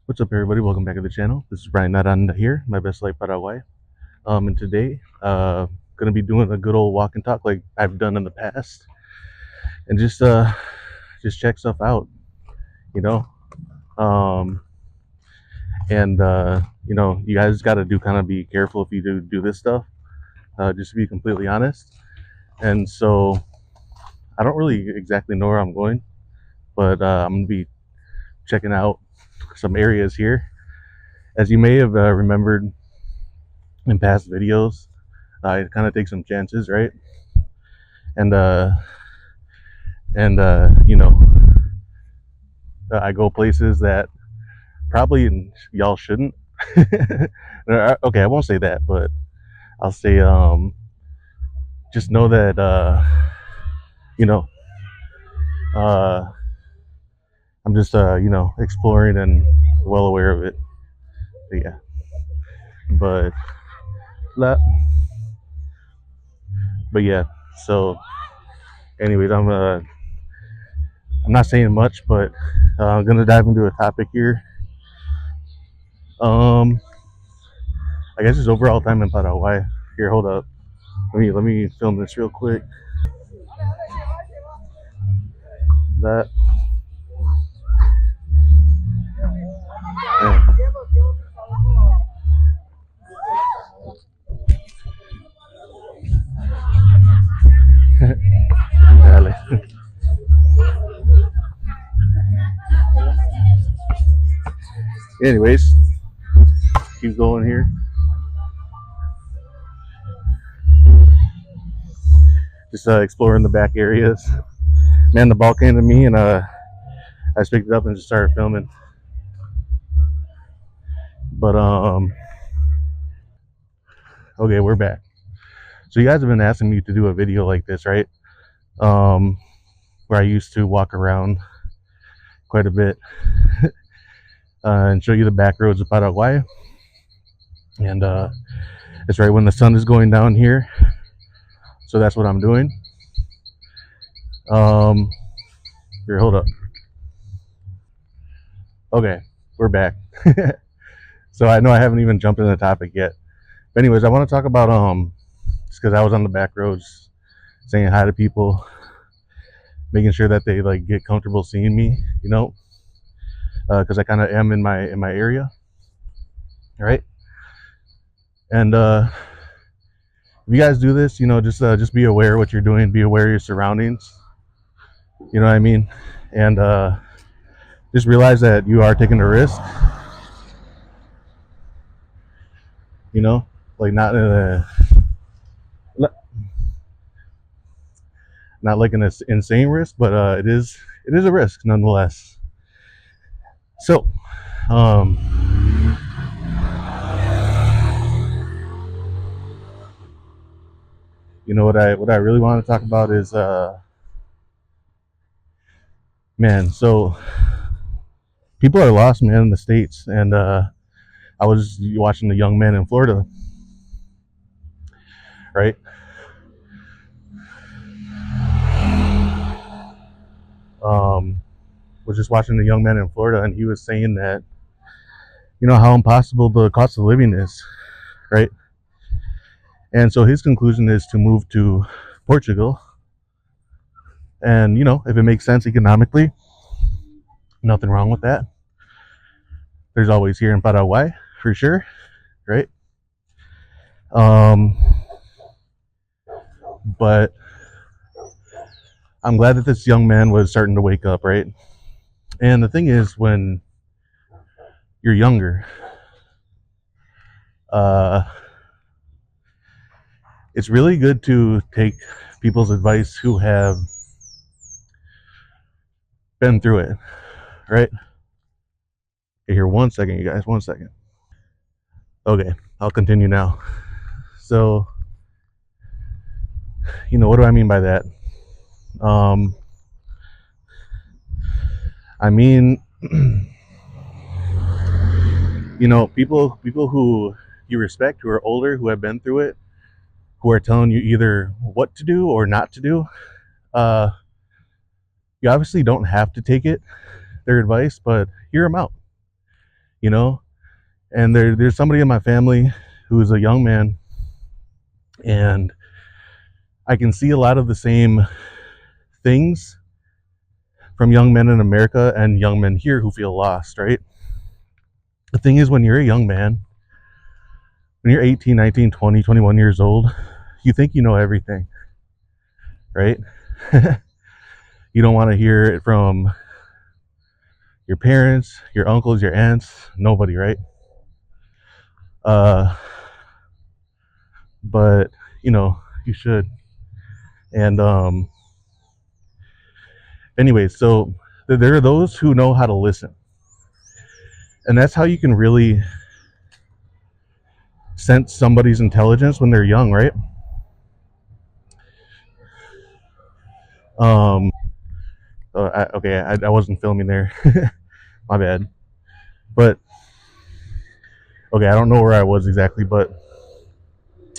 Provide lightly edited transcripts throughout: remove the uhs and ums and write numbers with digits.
What's up, everybody? Welcome back to the channel. This is Brian Aranda here, my best life Paraguay. And today, gonna be doing a good old walk and talk like I've done in the past, and just check stuff out, you know. Um, and you guys got to do kind of be careful if you do this stuff. Just to be completely honest. And so, I don't really exactly know where I'm going, but I'm gonna be checking out some areas here. As you may have remembered in past videos, I kind of take some chances, right? And I go places that probably y'all shouldn't. Okay, I won't say that, but I'll say just know that you know uh, I'm just exploring and well aware of it. But yeah, but la- but yeah. So, anyways, I'm not saying much, but I'm gonna dive into a topic here. Um, I guess it's overall time in Paraguay. Here, hold up. Let me film this real quick. That yeah. Dale. Anyways, keep going here. Just exploring the back areas. Man, the ball came to me, and I just picked it up and just started filming. But okay, we're back. So you guys have been asking me to do a video like this, right? Um, where I used to walk around quite a bit and show you the back roads of Paraguay. And it's right when the sun is going down here, so that's what I'm doing. Um, here, hold up. Okay, we're back. So I know I haven't even jumped in the topic yet. But anyways, I want to talk about just because I was on the back roads, saying hi to people, making sure that they like get comfortable seeing me, because I kind of am in my area, right? And if you guys do this, just be aware of what you're doing, be aware of your surroundings. You know what I mean? And just realize that you are taking a risk. You know, like not like an insane risk, but it is a risk nonetheless. So, um, what I really want to talk about is man. So people are lost, man, in the states, and I was watching the young man in Florida, right? Um, was just watching the young man in Florida, and he was saying that how impossible the cost of living is, right? And so his conclusion is to move to Portugal, and if it makes sense economically, nothing wrong with that. There's always here in Paraguay for sure, right? Um, but I'm glad that this young man was starting to wake up, right? And the thing is, when you're younger, uh, it's really good to take people's advice who have been through it, right? Okay, here, 1 second, you guys, 1 second. Okay, I'll continue now. So, what do I mean by that? Um, I mean, people who you respect, who are older, who have been through it, who are telling you either what to do or not to do. Uh, you obviously don't have to take their advice, but hear them out. you know. And there's somebody in my family who is a young man, and I can see a lot of the same things from young men in America and young men here who feel lost, right? The thing is, when you're a young man, when you're 18, 19, 20, 21 years old, you think you know everything, right? You don't want to hear it from your parents, your uncles, your aunts, nobody, right? Uh, but you know, you should. And anyway, so there are those who know how to listen, and that's how you can really sense somebody's intelligence when they're young, right? Um, okay, I wasn't filming there. My bad. But okay, I don't know where I was exactly, but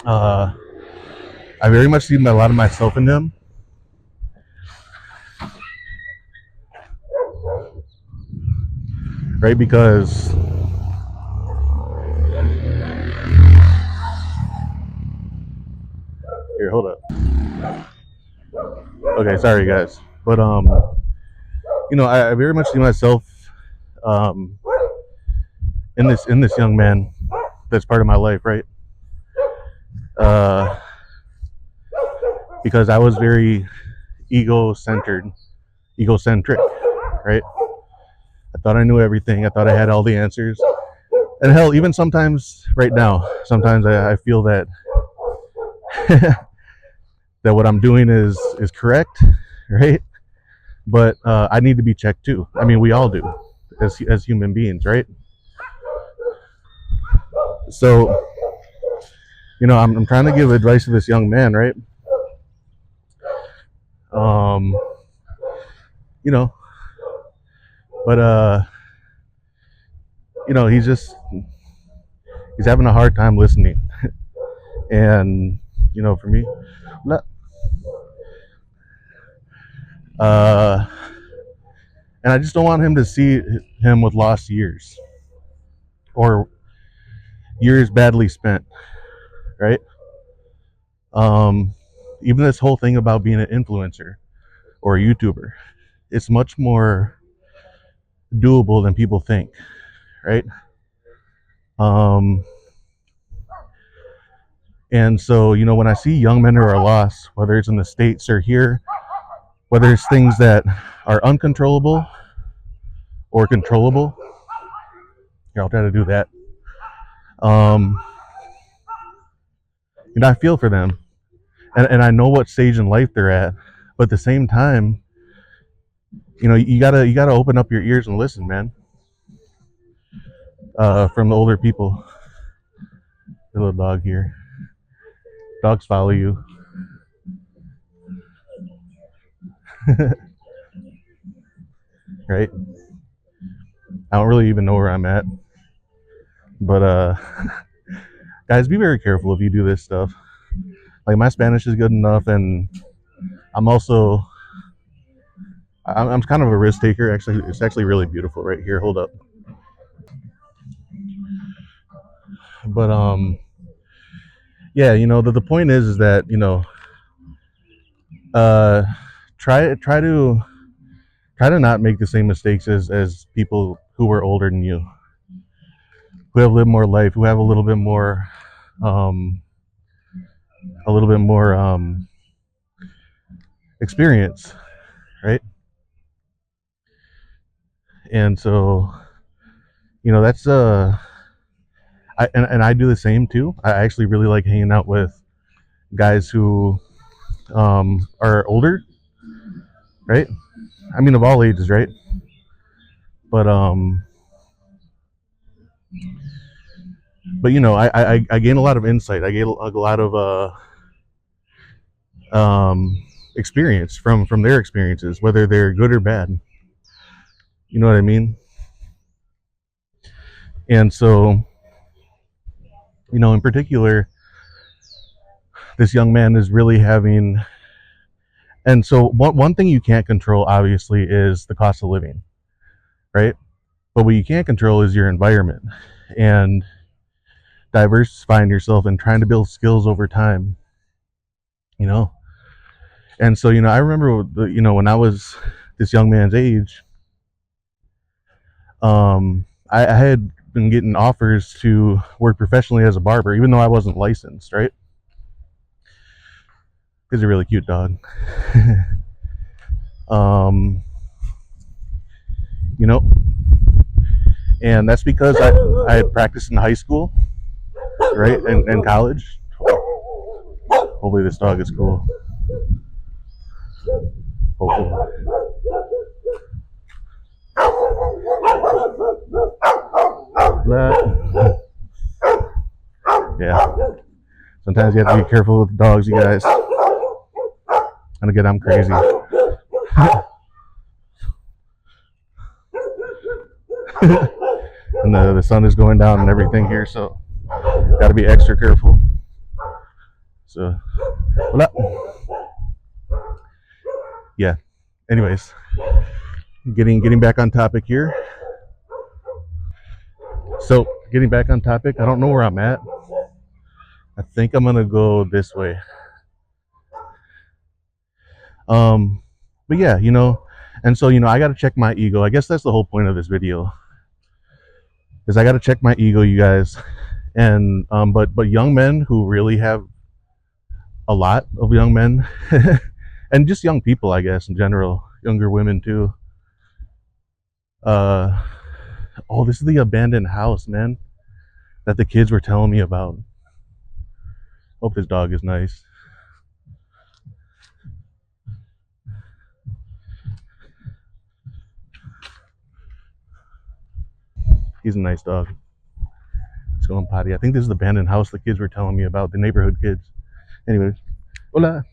uh, I very much see a lot of myself in them, right? Because here, hold up. Okay, sorry guys, but you know, I very much see myself um, in this young man that's part of my life, right? Uh, because I was very egocentric, right? I thought I knew everything. I thought I had all the answers. And hell, even sometimes, right now, sometimes I feel that that what I'm doing is correct, right? But I need to be checked too. I mean, we all do, as human beings, right? So, you know, I'm trying to give advice to this young man, right? Um, you know, but you know, he's having a hard time listening, and you know, for me, uh, and I just don't want him to see him with lost years or years badly spent, right? Um, Even this whole thing about being an influencer or a YouTuber, it's much more doable than people think, right? Um, and so, you know, when I see young men who are lost, whether it's in the States or here, whether it's things that are uncontrollable or controllable, here, I'll try to do that. Um, and I feel for them, and I know what stage in life they're at, but at the same time, you know, you gotta open up your ears and listen, man. From the older people, the little dog here. Dogs follow you, right? I don't really even know where I'm at, but guys, be very careful if you do this stuff. Like my Spanish is good enough, and I'm also I'm kind of a risk taker. Actually, it's actually really beautiful right here. Hold up, but yeah, you know, the point is that, you know, uh, try to not make the same mistakes as people who were older than you, who have lived more life, who have um, a little bit more experience, right? And so, you know, that's and I do the same too. I actually really like hanging out with guys who are older, right? I mean, of all ages, right? But you know, I gain a lot of insight. I gain a lot of experience from their experiences, whether they're good or bad. You know what I mean? And so, you know, in particular, this young man is really having. And so, one thing you can't control, obviously, is the cost of living, right? But what you can't control is your environment and diversifying yourself and trying to build skills over time, you know. And so, I remember, when I was this young man's age, I had been getting offers to work professionally as a barber, even though I wasn't licensed, right? He's a really cute dog. um, you know, and that's because I had practiced in high school, right, and college. Hopefully, this dog is cool. Hopefully. Yeah. Sometimes you have to be careful with dogs, you guys. And again, I'm crazy. And the sun is going down and everything here, so got to be extra careful. So, yeah. Anyways, getting back on topic here. So, getting back on topic, I don't know where I'm at. I think I'm gonna go this way. But yeah, and so I got to check my ego. I guess that's the whole point of this video. Is I got to check my ego, you guys. And but young men who really have a lot of young men, and just young people, I guess in general, younger women too. Oh, this is the abandoned house, man, that the kids were telling me about. Hope this dog is nice. He's a nice dog. He's going potty. I think this is the abandoned house the kids were telling me about, the neighborhood kids. Anyways, hola.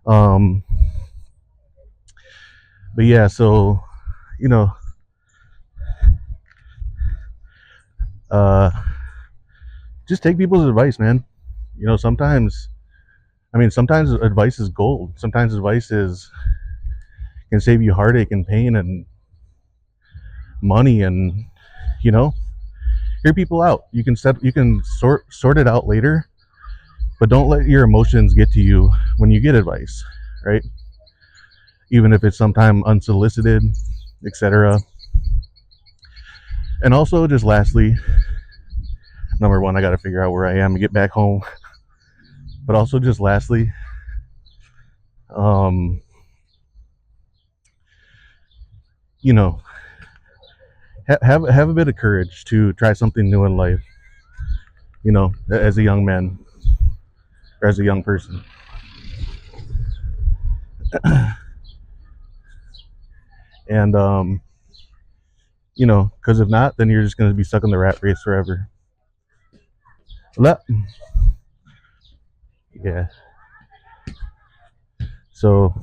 But yeah, so just take people's advice, man. Sometimes advice is gold. Sometimes advice can save you heartache and pain and money, and hear people out. You can sort it out later, but don't let your emotions get to you when you get advice, right? Even if it's sometimes unsolicited, etc. And also, just lastly, number one, I got to figure out where I am and get back home. But also, just lastly, have a bit of courage to try something new in life. As a young man or as a young person. And because if not, then you're just going to be stuck in the rat race forever. Yeah. So,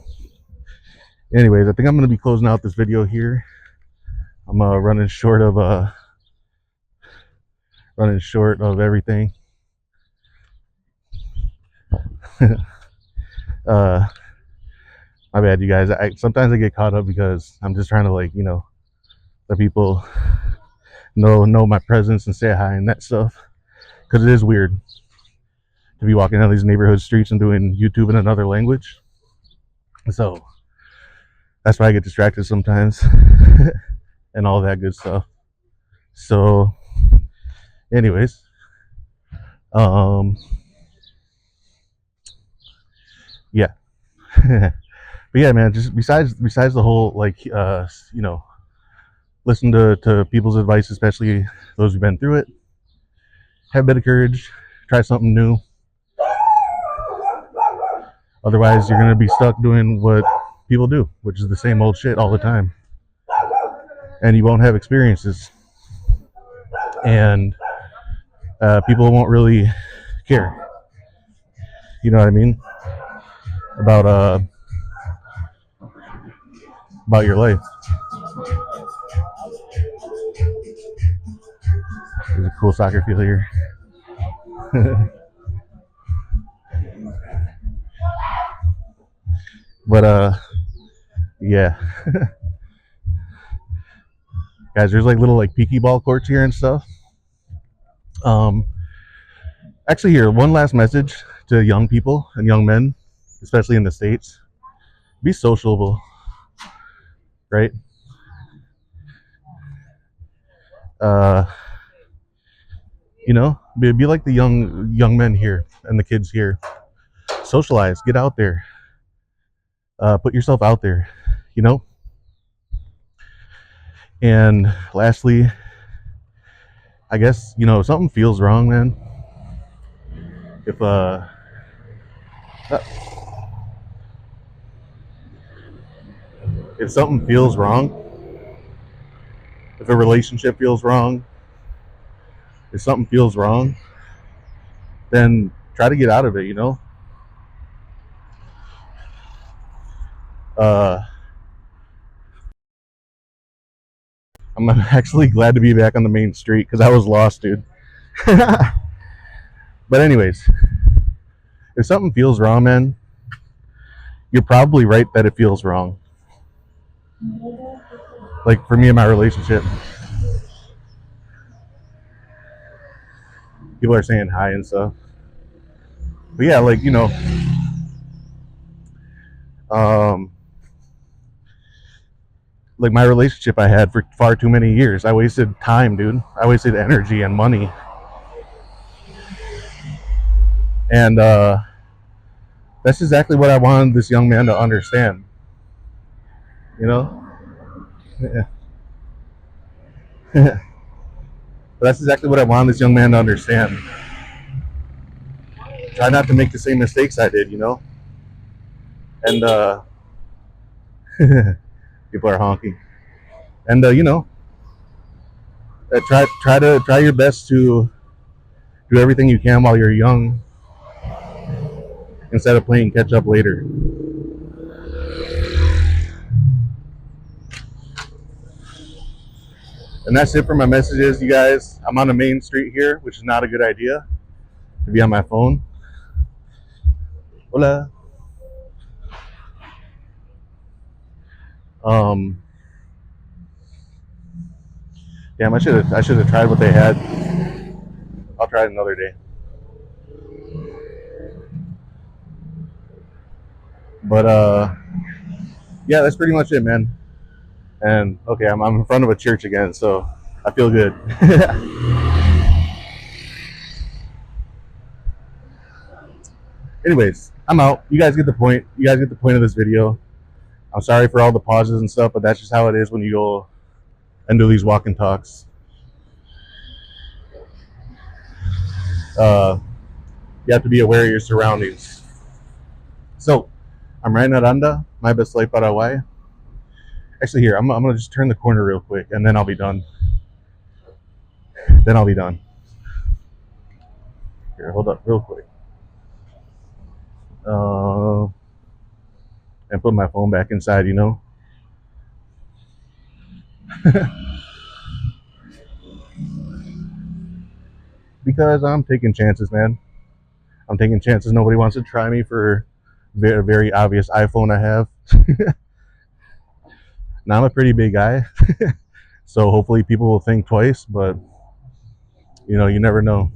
anyways, I think I'm going to be closing out this video here. I'm running short of everything. My bad, you guys. Sometimes I get caught up because I'm just trying to let people know my presence and say hi and that stuff, because it is weird to be walking down these neighborhood streets and doing YouTube in another language. So that's why I get distracted sometimes and all that good stuff. So anyways, yeah. But yeah, man, just besides the whole listen to people's advice, especially those who've been through it. Have a bit of courage, try something new. Otherwise, you're gonna be stuck doing what people do, which is the same old shit all the time, and you won't have experiences, and people won't really care. You know what I mean? About your life. There's a cool soccer field here. But yeah. Guys, there's like little like peaky ball courts here and stuff. Um, Actually, here, one last message to young people and young men, especially in the States: be sociable, right? Uh, be like the young men here and the kids here. Socialize, get out there, put yourself out there, you know. And lastly, I guess if something feels wrong, man. If uh, if something feels wrong, if a relationship feels wrong, if something feels wrong, then try to get out of it. Uh, I'm actually glad to be back on the main street because I was lost, dude. But anyways, if something feels wrong, man, you're probably right that it feels wrong. Like for me in my relationship, people are saying hi and stuff. But yeah, like um, like my relationship I had for far too many years. I wasted time, dude. I wasted energy and money, and that's exactly what I wanted this young man to understand. You know, but that's exactly what I wanted this young man to understand. Try not to make the same mistakes I did. And people are honking. And try your best to do everything you can while you're young, instead of playing catch up later. And that's it for my messages, you guys. I'm on the main street here, which is not a good idea to be on my phone. Hola. Um, Damn, I should have tried what they had. I'll try it another day. But yeah, that's pretty much it, man. And okay, I'm in front of a church again, so I feel good. Anyways, I'm out. You guys get the point. You guys get the point of this video. I'm sorry for all the pauses and stuff, but that's just how it is when you go and do these walk and talks. Uh, you have to be aware of your surroundings. So, I'm right in Aranda, my best life Paraguay. Actually, here, I'm going to just turn the corner real quick, and then I'll be done. Then I'll be done. Here, hold up real quick. And put my phone back inside, because I'm taking chances, man. I'm taking chances. Nobody wants to try me for a very obvious iPhone I have. Now, I'm a pretty big guy, so hopefully people will think twice, but you never know.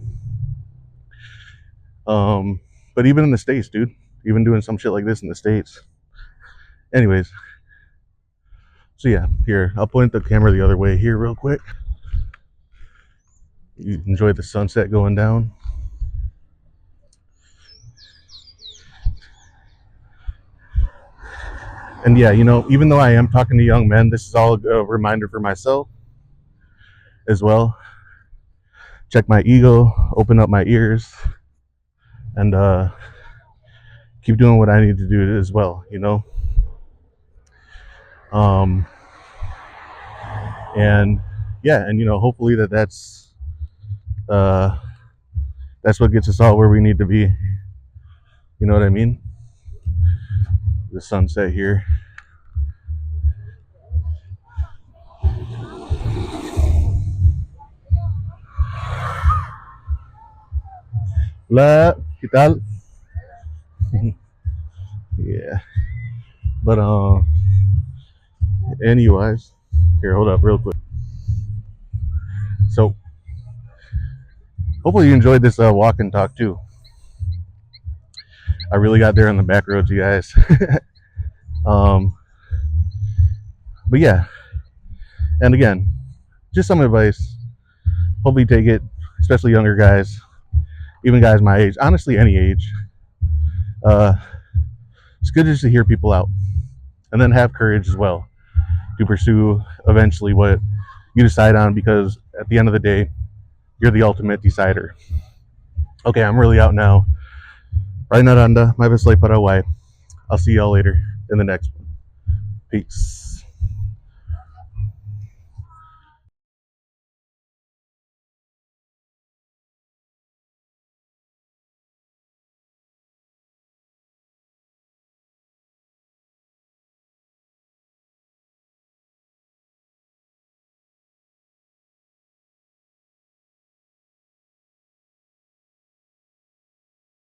But even in the States, dude, even doing some shit like this in the States. Anyways, so yeah, here, I'll point the camera the other way here real quick. You enjoy the sunset going down. And yeah, even though I am talking to young men, this is all a reminder for myself as well. Check my ego, open up my ears, and keep doing what I need to do as well, Um, and yeah, and hopefully uh, that's what gets us all where we need to be. You know what I mean? The sunset here. Hola, ¿qué tal? Yeah, but anyways, here, hold up real quick. So hopefully you enjoyed this walk and talk too. I really got there on the back roads, you guys. um, but yeah, and again, just some advice. Hopefully take it, especially younger guys, even guys my age, honestly any age. uh, it's good just to hear people out and then have courage as well to pursue eventually what you decide on, because at the end of the day you're the ultimate decider. Okay, I'm really out now. Right, Aranda, my best life Paraguay. I'll see y'all later in the next one. Peace.